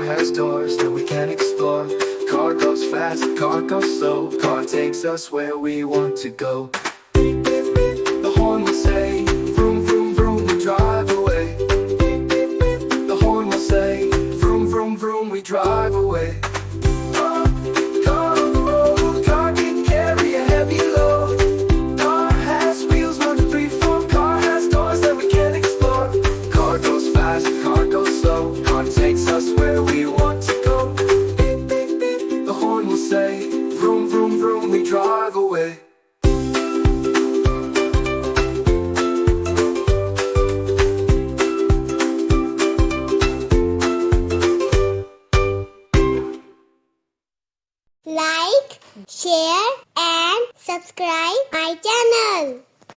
has doors that we can explore. Car goes fast, car goes slow. Car takes us where we want to go. The horn will say, vroom, vroom, vroom, we drive away. The horn will say, vroom, vroom, vroom, we drive away. Car on the road, car can carry a heavy load. Car has wheels, 1, 2, 3, 4. Car has doors that we can explore. Car goes fast, car goes slow. Car takes us where we want to go. The horn will say, vroom, vroom, vroom, we drive away. Like, share and subscribe my channel.